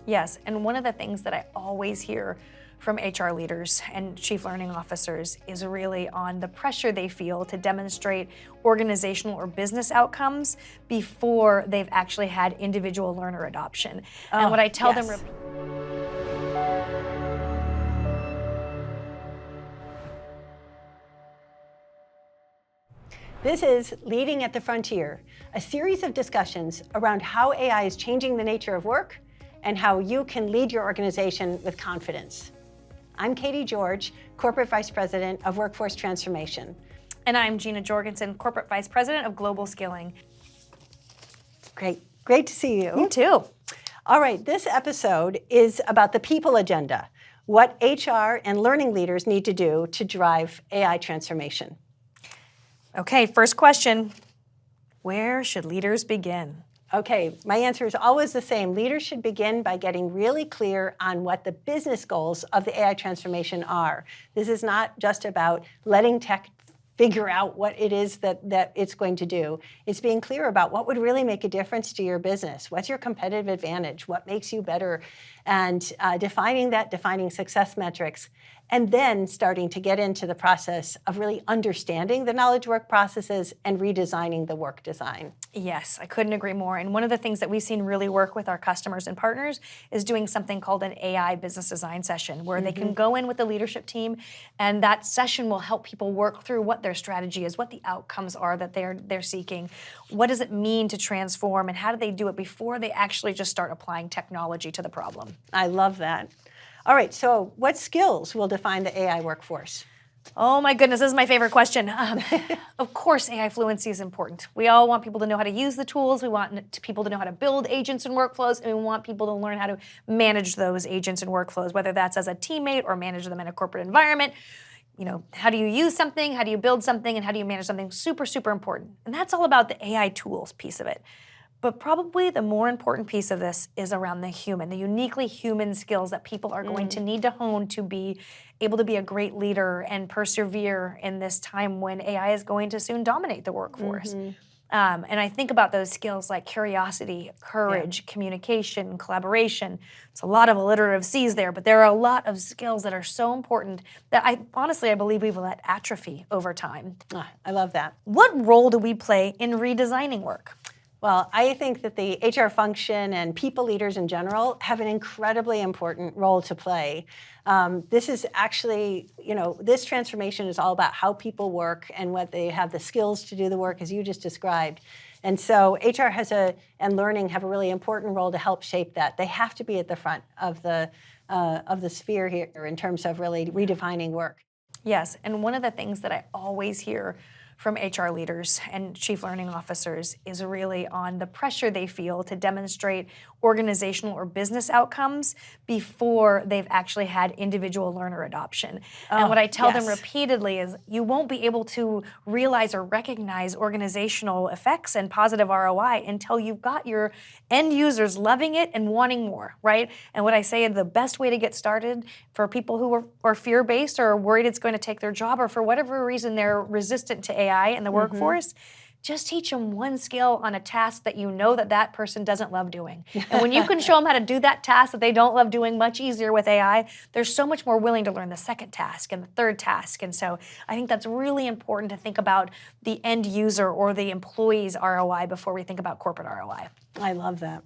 Yes, and one of the things that I always hear from HR leaders and chief learning officers is really on the pressure they feel to demonstrate organizational or business outcomes before they've actually had individual learner adoption. And what I tell them This is Leading at the Frontier, a series of discussions around how AI is changing the nature of work and how you can lead your organization with confidence. I'm Katy George, Corporate Vice President of Workforce Transformation. And I'm Jeana Jorgensen, Corporate Vice President of Global Skilling. Great to see you. You too. All right, this episode is about the people agenda, what HR and learning leaders need to do to drive AI transformation. Okay, first question, where should leaders begin? Okay, my answer is always the same. Leaders should begin by getting really clear on what the business goals of the AI transformation are. This is not just about letting tech figure out what it is that it's going to do. It's being clear about what would really make a difference to your business. What's your competitive advantage? What makes you better? And defining success metrics, and then starting to get into the process of really understanding the knowledge work processes and redesigning the work design. Yes, I couldn't agree more. And one of the things that we've seen really work with our customers and partners is doing something called an AI business design session, where they can go in with the leadership team, and that session will help people work through what their strategy is, what the outcomes are that they're seeking, what does it mean to transform, and how do they do it before they actually just start applying technology to the problem. I love that. All right, so what skills will define the AI workforce? Oh my goodness, this is my favorite question. Of course, AI fluency is important. We all want people to know how to use the tools. We want people to know how to build agents and workflows, and we want people to learn how to manage those agents and workflows, whether that's as a teammate or manage them in a corporate environment. You know, how do you use something, how do you build something, and how do you manage something? Super, super important. And that's all about the AI tools piece of it. But probably the more important piece of this is around the human, the uniquely human skills that people are going to need to hone to be able to be a great leader and persevere in this time when AI is going to soon dominate the workforce. And I think about those skills like curiosity, courage, communication, collaboration. It's a lot of alliterative C's there, but there are a lot of skills that are so important that I believe we will let atrophy over time. I love that. What role do we play in redesigning work? Well, I think that the HR function and people leaders in general have an incredibly important role to play. This is actually, this transformation is all about how people work and what they have the skills to do the work, as you just described. And so HR and learning have a really important role to help shape that. They have to be at the front of the sphere here in terms of really redefining work. Yes, and one of the things that I always hear from HR leaders and chief learning officers is really on the pressure they feel to demonstrate organizational or business outcomes before they've actually had individual learner adoption. And what I tell them repeatedly is you won't be able to realize or recognize organizational effects and positive ROI until you've got your end users loving it and wanting more, right? And what I say is the best way to get started for people who are fear-based or are worried it's going to take their job, or for whatever reason they're resistant to AI in the workforce, just teach them one skill on a task that you know that person doesn't love doing. And when you can show them how to do that task that they don't love doing much easier with AI, they're so much more willing to learn the second task and the third task. And so I think that's really important to think about the end user or the employee's ROI before we think about corporate ROI. I love that.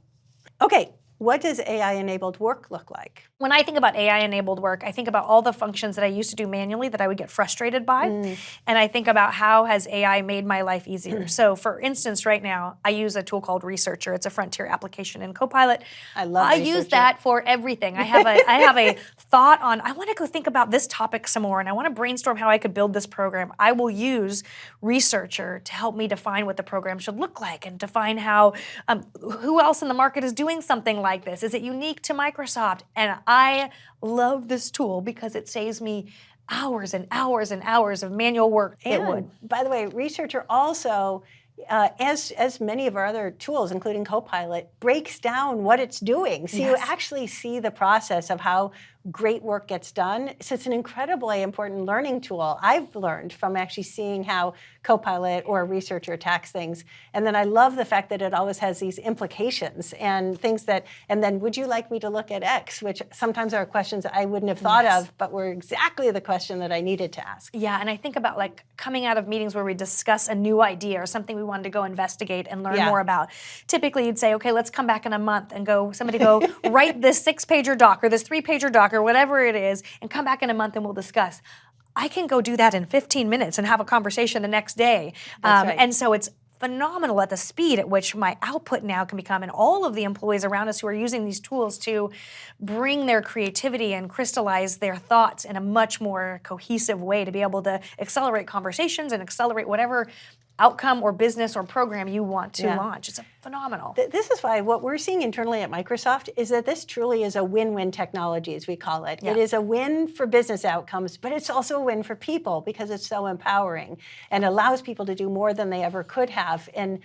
Okay, what does AI-enabled work look like? When I think about AI-enabled work, I think about all the functions that I used to do manually that I would get frustrated by. And I think about how has AI made my life easier. So for instance, right now, I use a tool called Researcher. It's a frontier application in Copilot. I use that for everything. I have a thought on, I want to go think about this topic some more, and I want to brainstorm how I could build this program. I will use Researcher to help me define what the program should look like and define how, who else in the market is doing something like this. Is it unique to Microsoft? And I love this tool because it saves me hours and hours and hours of manual work. And by the way, Researcher also, as many of our other tools, including Copilot, breaks down what it's doing. So you actually see the process of how great work gets done. So it's an incredibly important learning tool. I've learned from actually seeing how Copilot or a researcher attacks things. And then I love the fact that it always has these implications and things that, and then would you like me to look at X, which sometimes are questions I wouldn't have thought of, but were exactly the question that I needed to ask. Yeah, and I think about like coming out of meetings where we discuss a new idea or something we wanted to go investigate and learn more about. Typically you'd say, okay, let's come back in a month and somebody go write this 6-pager doc or this 3-pager doc or whatever it is and come back in a month and we'll discuss. I can go do that in 15 minutes and have a conversation the next day. That's right. And so it's phenomenal at the speed at which my output now can become, and all of the employees around us who are using these tools to bring their creativity and crystallize their thoughts in a much more cohesive way to be able to accelerate conversations and accelerate whatever outcome or business or program you want to launch. It's phenomenal. This is why what we're seeing internally at Microsoft is that this truly is a win-win technology, as we call it. It is a win for business outcomes, but it's also a win for people because it's so empowering and allows people to do more than they ever could have. And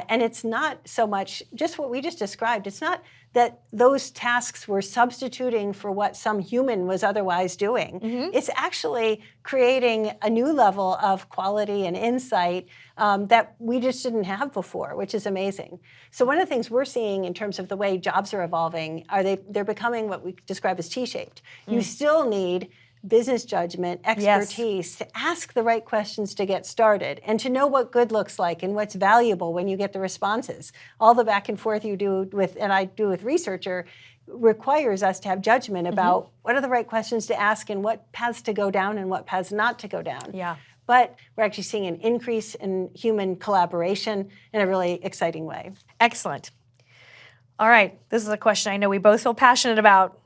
it's not so much just what we just described. It's not that those tasks were substituting for what some human was otherwise doing. It's actually creating a new level of quality and insight that we just didn't have before, which is amazing. So one of the things we're seeing in terms of the way jobs are evolving, they're becoming what we describe as T-shaped. You still need business judgment, expertise, to ask the right questions to get started and to know what good looks like and what's valuable when you get the responses. All the back and forth you do with, and I do with researcher, requires us to have judgment about what are the right questions to ask and what paths to go down and what paths not to go down. But we're actually seeing an increase in human collaboration in a really exciting way. Excellent. All right, this is a question I know we both feel passionate about.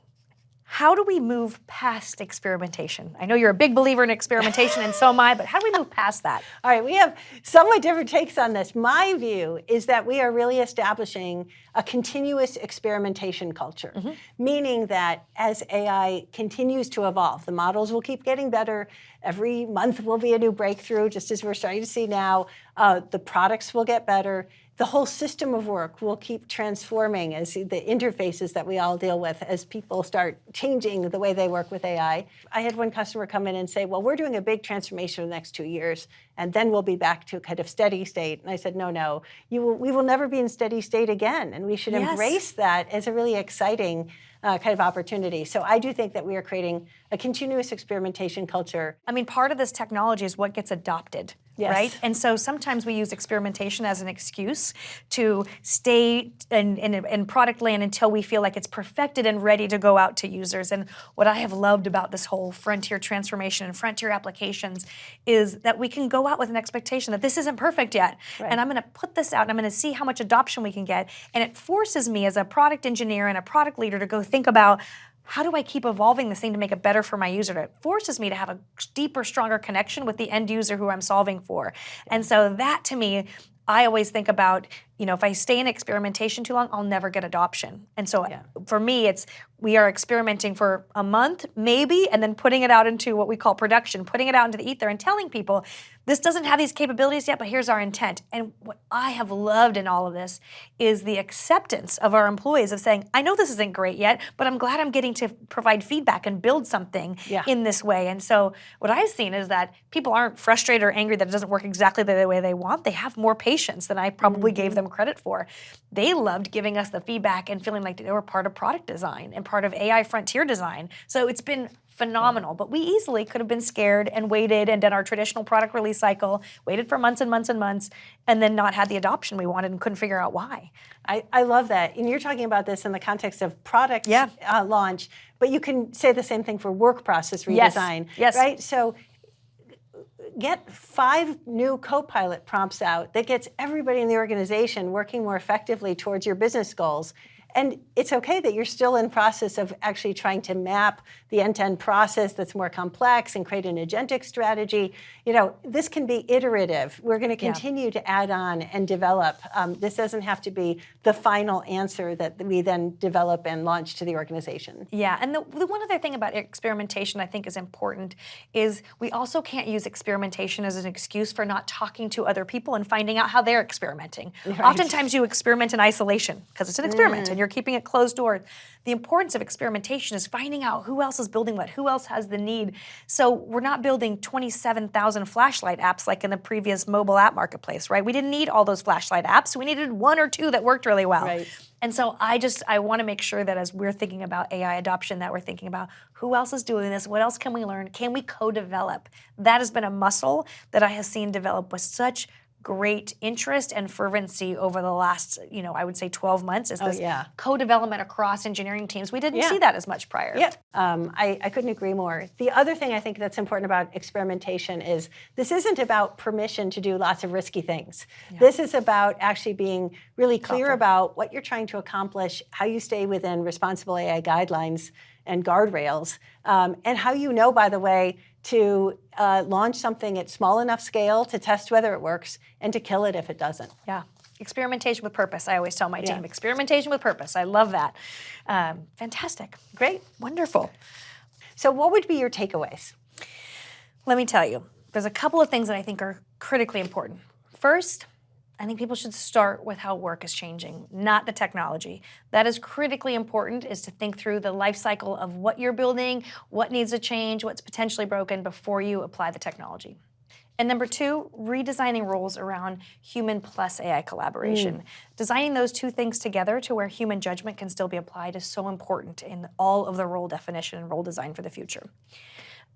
How do we move past experimentation? I know you're a big believer in experimentation, and so am I, but how do we move past that? All right, we have somewhat different takes on this. My view is that we are really establishing a continuous experimentation culture, meaning that as AI continues to evolve, the models will keep getting better. Every month will be a new breakthrough, just as we're starting to see now. The products will get better. The whole system of work will keep transforming as the interfaces that we all deal with as people start changing the way they work with AI. I had one customer come in and say, well, we're doing a big transformation in the next 2 years, and then we'll be back to kind of steady state. And I said, no, we will never be in steady state again. And we should embrace that as a really exciting kind of opportunity. So I do think that we are creating a continuous experimentation culture. I mean, part of this technology is what gets adopted, right? And so sometimes we use experimentation as an excuse to stay in product land until we feel like it's perfected and ready to go out to users. And what I have loved about this whole frontier transformation and frontier applications is that we can go out with an expectation that this isn't perfect yet. And I'm going to put this out and I'm going to see how much adoption we can get. And it forces me as a product engineer and a product leader to go think about, how do I keep evolving this thing to make it better for my user? It forces me to have a deeper, stronger connection with the end user who I'm solving for. And so that, to me, I always think about, if I stay in experimentation too long, I'll never get adoption. And so for me, we are experimenting for a month, maybe, and then putting it out into what we call production, putting it out into the ether and telling people, this doesn't have these capabilities yet, but here's our intent. And what I have loved in all of this is the acceptance of our employees of saying, I know this isn't great yet, but I'm glad I'm getting to provide feedback and build something in this way. And so what I've seen is that people aren't frustrated or angry that it doesn't work exactly the way they want. They have more patience than I probably gave them credit for. They loved giving us the feedback and feeling like they were part of product design and part of AI frontier design. So it's been phenomenal, but we easily could have been scared and waited and done our traditional product release cycle, waited for months and months and months, and then not had the adoption we wanted and couldn't figure out why. I love that. And you're talking about this in the context of product launch, but you can say the same thing for work process redesign, right? So get 5 new Copilot prompts out that gets everybody in the organization working more effectively towards your business goals. And it's okay that you're still in process of actually trying to map the end-to-end process that's more complex and create an agentic strategy. This can be iterative. We're going to continue to add on and develop. This doesn't have to be the final answer that we then develop and launch to the organization. Yeah, and the one other thing about experimentation I think is important is we also can't use experimentation as an excuse for not talking to other people and finding out how they're experimenting. Oftentimes you experiment in isolation because it's an experiment and You're keeping it closed door. The importance of experimentation is finding out who else is building what, who else has the need. So we're not building 27,000 flashlight apps like in the previous mobile app marketplace, right? We didn't need all those flashlight apps. We needed one or two that worked really well. Right. And so I want to make sure that as we're thinking about AI adoption, that we're thinking about who else is doing this, what else can we learn, can we co-develop? That has been a muscle that I have seen develop with such great interest and fervency over the last, I would say 12 months is this co-development across engineering teams. We didn't see that as much prior. Yep, I couldn't agree more. The other thing I think that's important about experimentation is this isn't about permission to do lots of risky things. Yeah. This is about actually being really clear about what you're trying to accomplish, how you stay within responsible AI guidelines and guardrails, and how you know, by the way, to launch something at small enough scale to test whether it works and to kill it if it doesn't. Yeah, experimentation with purpose. I always tell my team, experimentation with purpose. I love that. Fantastic. Great. Wonderful. So what would be your takeaways? Let me tell you, there's a couple of things that I think are critically important. First, I think people should start with how work is changing, not the technology. That is critically important, is to think through the life cycle of what you're building, what needs to change, what's potentially broken before you apply the technology. And number two, redesigning roles around human plus AI collaboration. Designing those two things together to where human judgment can still be applied is so important in all of the role definition and role design for the future.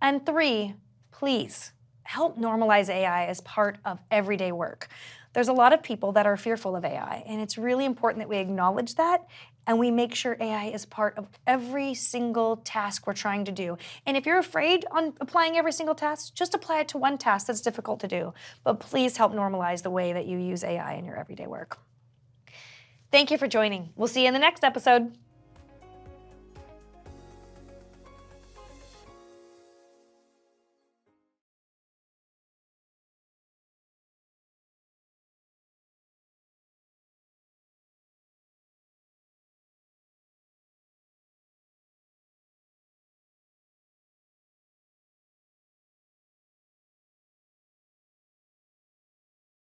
And three, please help normalize AI as part of everyday work. There's a lot of people that are fearful of AI, and it's really important that we acknowledge that and we make sure AI is part of every single task we're trying to do. And if you're afraid on applying every single task, just apply it to one task that's difficult to do. But please help normalize the way that you use AI in your everyday work. Thank you for joining. We'll see you in the next episode.